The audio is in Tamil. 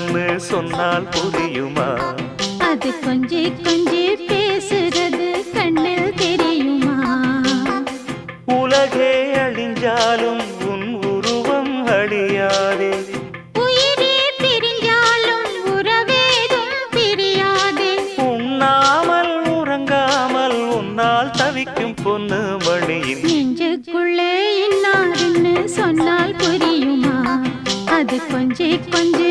இன்னாருன்னு சொன்னால் புரியுமா? அது கொஞ்சி கொஞ்சி பேசுறது கண்ணில் தெரியுமா? உலகே அழிஞ்சாலும் உன் உருவம் அழியாதே. உயிரே பிரிஞ்சாலும் உறவேதும் பிரியாதே. உண்ணாமல் உறங்காமல் உன்னால் தவிக்கும் பொண்ணு மணியின் நெஞ்சுக்குள்ளே இன்னாருன்னு சொன்னால் புரியுமா? அது கொஞ்சி கொஞ்சி